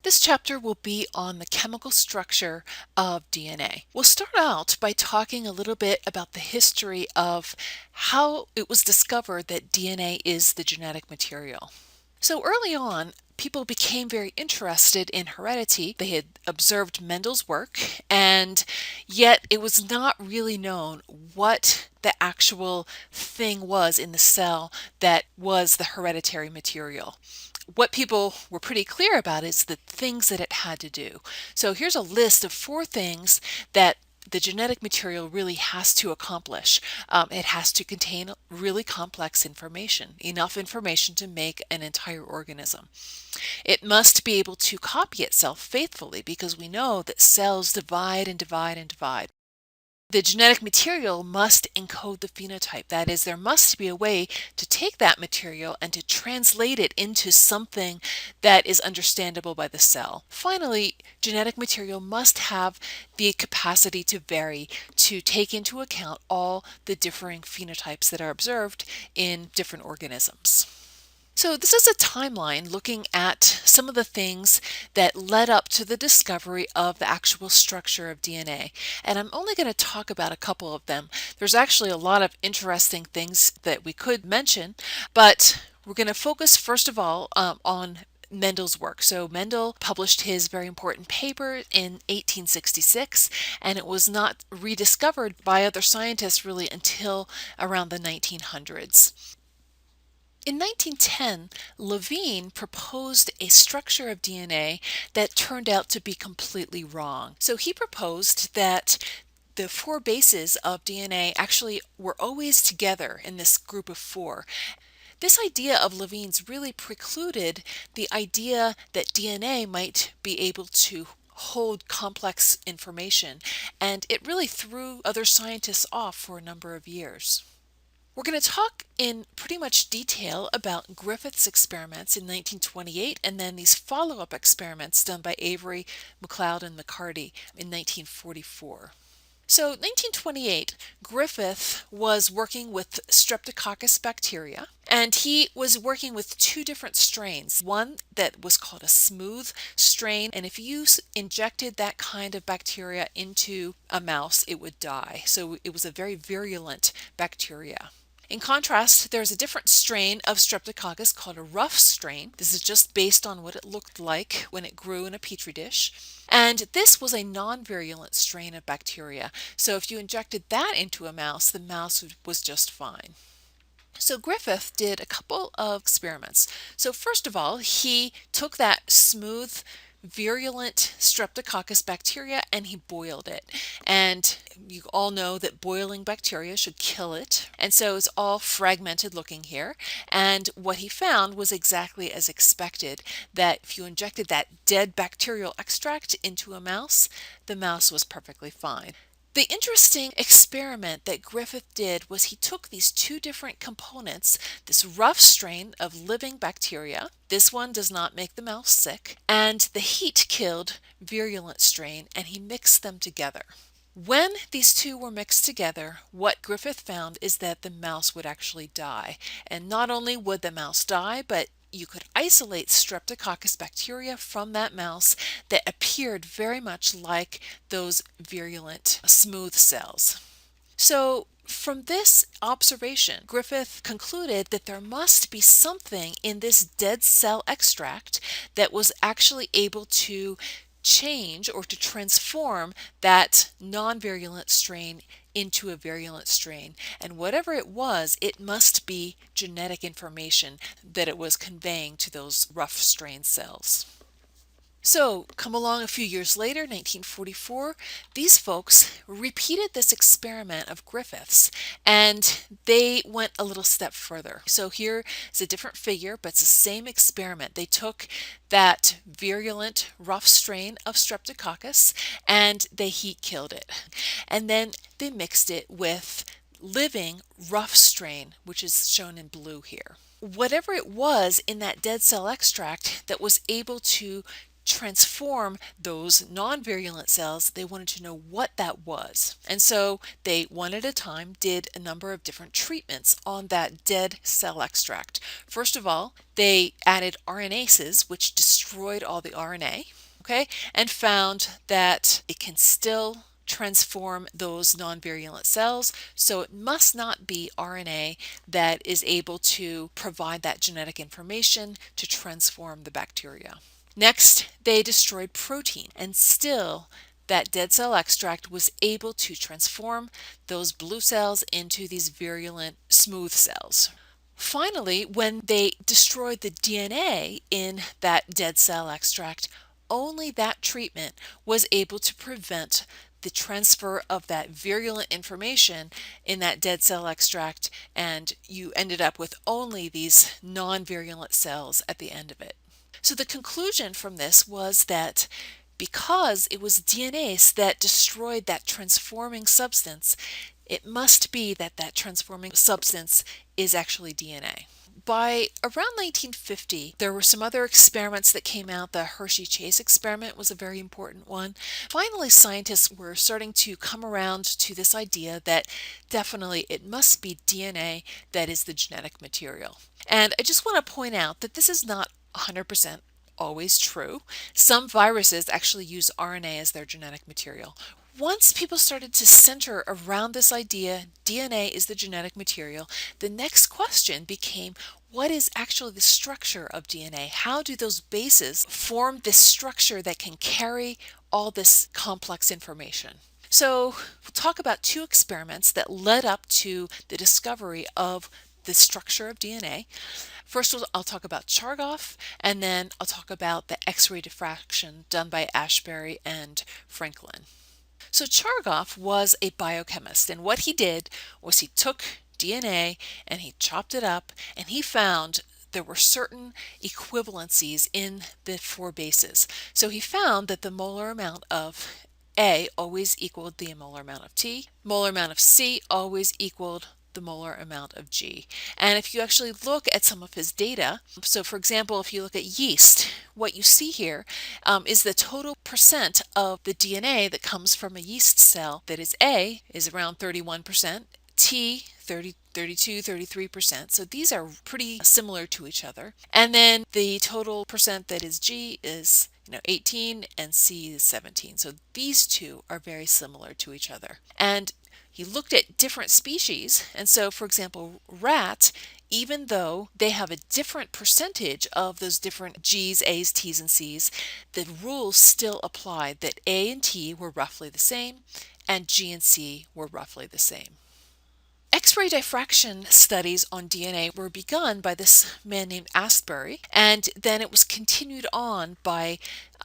This chapter will be on the chemical structure of DNA. We'll start out by talking a little bit about the history of how it was discovered that DNA is the genetic material. So early on, people became very interested in heredity. They had observed Mendel's work, and yet it was not really known what the actual thing was in the cell that was the hereditary material. What people were pretty clear about is the things that it had to do. So here's a list of 4 things that the genetic material really has to accomplish. It has to contain really complex information, enough information to make an entire organism. It must be able to copy itself faithfully because we know that cells divide and divide and divide. The genetic material must encode the phenotype. That is, there must be a way to take that material and to translate it into something that is understandable by the cell. Finally, genetic material must have the capacity to vary, to take into account all the differing phenotypes that are observed in different organisms. So this is a timeline looking at some of the things that led up to the discovery of the actual structure of DNA. And I'm only going to talk about a couple of them. There's actually a lot of interesting things that we could mention, but we're going to focus first of all on Mendel's work. So Mendel published his very important paper in 1866, and it was not rediscovered by other scientists really until around the 1900s. In 1910, Levine proposed a structure of DNA that turned out to be completely wrong. So he proposed that the 4 bases of DNA actually were always together in this group of 4. This idea of Levine's really precluded the idea that DNA might be able to hold complex information, and it really threw other scientists off for a number of years. We're going to talk in pretty much detail about Griffith's experiments in 1928 and then these follow-up experiments done by Avery, McLeod, and McCarty in 1944. So 1928, Griffith was working with Streptococcus bacteria, and he was working with 2 different strains. One that was called a smooth strain, and if you injected that kind of bacteria into a mouse, it would die. So it was a very virulent bacteria. In contrast, there's a different strain of Streptococcus called a rough strain. This is just based on what it looked like when it grew in a petri dish. And this was a non-virulent strain of bacteria. So if you injected that into a mouse, the mouse was just fine. So Griffith did a couple of experiments. So first of all, he took that smooth, virulent Streptococcus bacteria and he boiled it. And you all know that boiling bacteria should kill it. And so it's all fragmented looking here. And what he found was exactly as expected, that if you injected that dead bacterial extract into a mouse, the mouse was perfectly fine. The interesting experiment that Griffith did was he took these 2 different components, this rough strain of living bacteria, this one does not make the mouse sick, and the heat-killed virulent strain, and he mixed them together. When these 2 were mixed together, what Griffith found is that the mouse would actually die. And not only would the mouse die, but you could isolate Streptococcus bacteria from that mouse that appeared very much like those virulent smooth cells. So from this observation, Griffith concluded that there must be something in this dead cell extract that was actually able to change or to transform that non-virulent strain into a virulent strain. And whatever it was, it must be genetic information that it was conveying to those rough strain cells. So, come along a few years later, 1944, these folks repeated this experiment of Griffith's, and they went a little step further. So here is a different figure, but it's the same experiment. They took that virulent rough strain of Streptococcus, and they heat killed it. And then they mixed it with living rough strain, which is shown in blue here. Whatever it was in that dead cell extract that was able to transform those non-virulent cells, they wanted to know what that was. And so they, one at a time, did a number of different treatments on that dead cell extract. First of all, they added RNases, which destroyed all the RNA, okay, and found that it can still transform those non-virulent cells, so it must not be RNA that is able to provide that genetic information to transform the bacteria. Next, they destroyed protein, and still that dead cell extract was able to transform those blue cells into these virulent smooth cells. Finally, when they destroyed the DNA in that dead cell extract, only that treatment was able to prevent the transfer of that virulent information in that dead cell extract, and you ended up with only these non-virulent cells at the end of it. So the conclusion from this was that because it was DNA that destroyed that transforming substance, it must be that that transforming substance is actually DNA. By around 1950, there were some other experiments that came out. The Hershey-Chase experiment was a very important one. Finally, scientists were starting to come around to this idea that definitely it must be DNA that is the genetic material. And I just want to point out that this is not 100% always true. Some viruses actually use RNA as their genetic material. Once people started to center around this idea, DNA is the genetic material, the next question became, what is actually the structure of DNA? How do those bases form this structure that can carry all this complex information? So we'll talk about two experiments that led up to the discovery of the structure of DNA. First, I'll talk about Chargaff, and then I'll talk about the X-ray diffraction done by Ashbury and Franklin. So Chargaff was a biochemist, and what he did was he took DNA and he chopped it up, and he found there were certain equivalencies in the four bases. So he found that the molar amount of A always equaled the molar amount of T, molar amount of C always equaled the molar amount of G. And if you actually look at some of his data, so for example, if you look at yeast, what you see here is the total percent of the DNA that comes from a yeast cell that is A is around 31%, T 32, 33%. So these are pretty similar to each other. And then the total percent that is G is 18 and C is 17. So these two are very similar to each other. And he looked at different species, and so for example, rat, even though they have a different percentage of those different G's, A's, T's, and C's, the rules still applied that A and T were roughly the same and G and C were roughly the same. X-ray diffraction studies on DNA were begun by this man named Ashbury, and then it was continued on by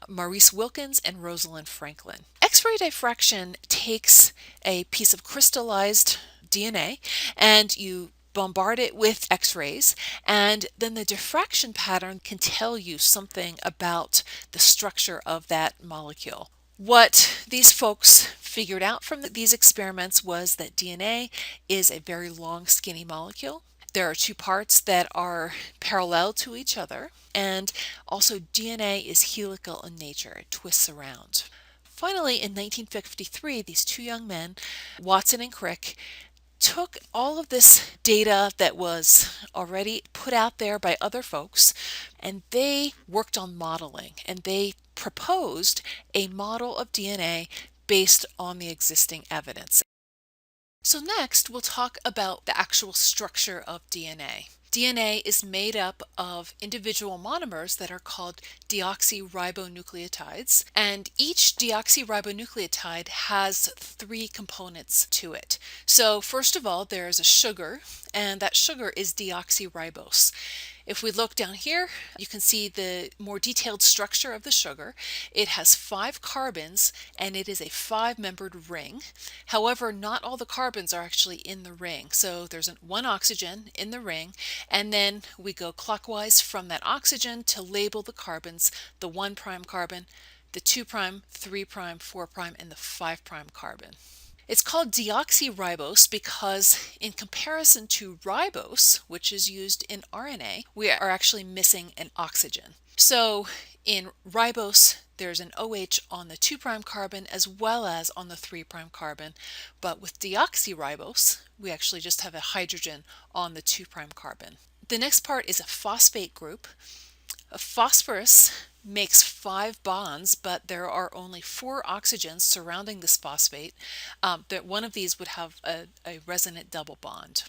Maurice Wilkins and Rosalind Franklin. X-ray diffraction takes a piece of crystallized DNA and you bombard it with X-rays, and then the diffraction pattern can tell you something about the structure of that molecule. What these folks figured out from these experiments was that DNA is a very long, skinny molecule. There are two parts that are parallel to each other, and also DNA is helical in nature. It twists around. Finally, in 1953, these two young men, Watson and Crick, took all of this data that was already put out there by other folks, and they worked on modeling, and they proposed a model of DNA based on the existing evidence. So next, we'll talk about the actual structure of DNA. DNA is made up of individual monomers that are called deoxyribonucleotides, and each deoxyribonucleotide has three components to it. So first of all, there's a sugar, and that sugar is deoxyribose. If we look down here, you can see the more detailed structure of the sugar. It has 5 carbons and it is a 5-membered ring. However, not all the carbons are actually in the ring. So there's one oxygen in the ring, and then we go clockwise from that oxygen to label the carbons, the 1' carbon, the 2', 3', 4', and the 5' carbon. It's called deoxyribose because in comparison to ribose, which is used in RNA, we are actually missing an oxygen. So in ribose, there's an OH on the 2' carbon as well as on the 3' carbon, but with deoxyribose, we actually just have a hydrogen on the 2' carbon. The next part is a phosphate group. A phosphorus makes 5 bonds, but there are only 4 oxygens surrounding this phosphate. That one of these would have a resonant double bond.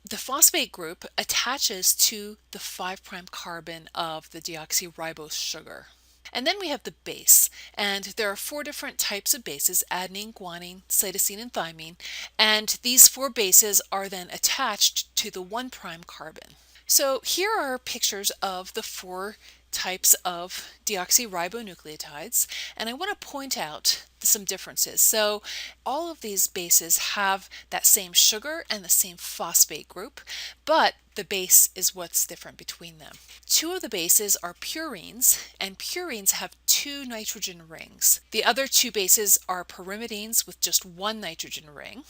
The phosphate group attaches to the 5' carbon of the deoxyribose sugar. And then we have the base, and there are 4 different types of bases: adenine, guanine, cytosine, and thymine, and these 4 bases are then attached to the 1' carbon. So here are pictures of the 4 types of deoxyribonucleotides, and I want to point out some differences. So all of these bases have that same sugar and the same phosphate group, but the base is what's different between them. 2 of the bases are purines, and purines have 2 nitrogen rings. The other 2 bases are pyrimidines with just 1 nitrogen ring.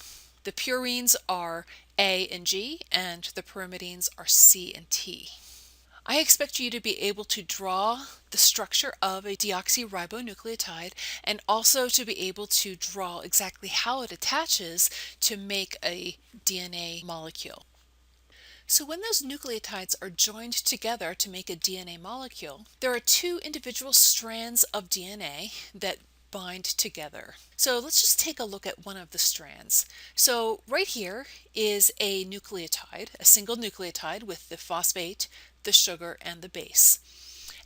The purines are A and G, and the pyrimidines are C and T. I expect you to be able to draw the structure of a deoxyribonucleotide and also to be able to draw exactly how it attaches to make a DNA molecule. So when those nucleotides are joined together to make a DNA molecule, there are 2 individual strands of DNA that bind together. So let's just take a look at one of the strands. So right here is a nucleotide, a single nucleotide with the phosphate, the sugar, and the base.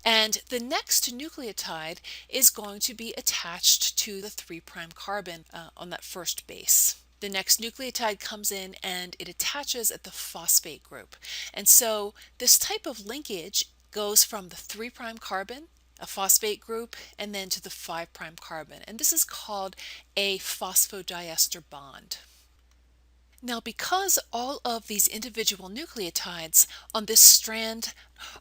And the next nucleotide is going to be attached to the 3' carbon on that first base. The next nucleotide comes in and it attaches at the phosphate group. And so this type of linkage goes from the 3' carbon, a phosphate group, and then to the 5' carbon. And this is called a phosphodiester bond. Now, because all of these individual nucleotides on this strand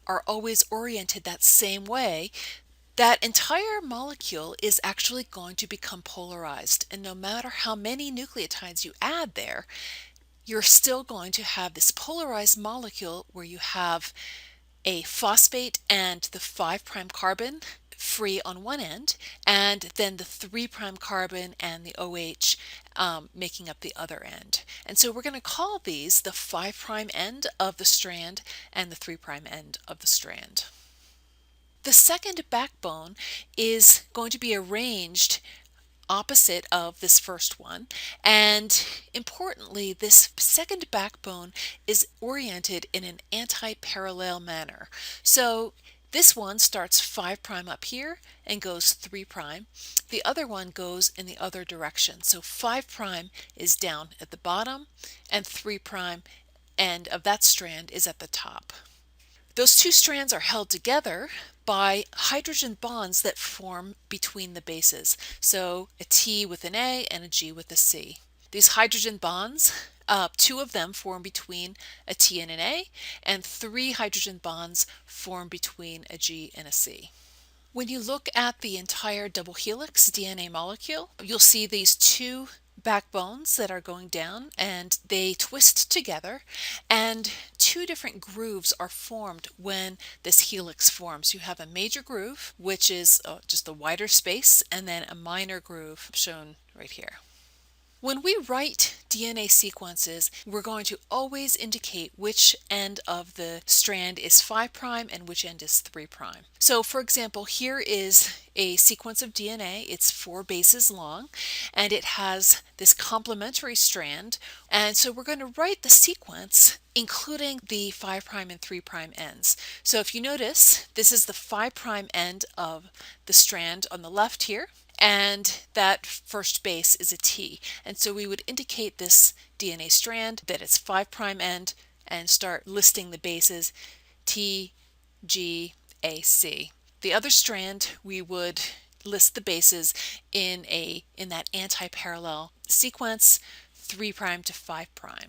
are always oriented that same way, that entire molecule is actually going to become polarized. And no matter how many nucleotides you add there, you're still going to have this polarized molecule where you have a phosphate and the 5' carbon free on one end, and then the 3' carbon and the OH making up the other end. And so we're going to call these the 5' end of the strand and the 3' end of the strand. The second backbone is going to be arranged opposite of this first one, and importantly, this second backbone is oriented in an anti-parallel manner. So this one starts 5' up here and goes 3'. The other one goes in the other direction. So 5' is down at the bottom and 3' end of that strand is at the top. Those 2 strands are held together by hydrogen bonds that form between the bases. So a T with an A and a G with a C. These hydrogen bonds, 2 of them form between a T and an A, and 3 hydrogen bonds form between a G and a C. When you look at the entire double helix DNA molecule, you'll see these 2 backbones that are going down, and they twist together, and 2 different grooves are formed when this helix forms. You have a major groove, which is just a wider space, and then a minor groove shown right here. When we write DNA sequences, we're going to always indicate which end of the strand is 5' and which end is 3'. So for example, here is a sequence of DNA. It's 4 bases long, and it has this complementary strand. And so we're going to write the sequence including the 5' and 3' ends. So if you notice, this is the 5' end of the strand on the left here, and that first base is a T. And so we would indicate this DNA strand that it's 5' end and start listing the bases T, G, A, C. The other strand, we would list the bases in that anti-parallel sequence, 3' to 5'.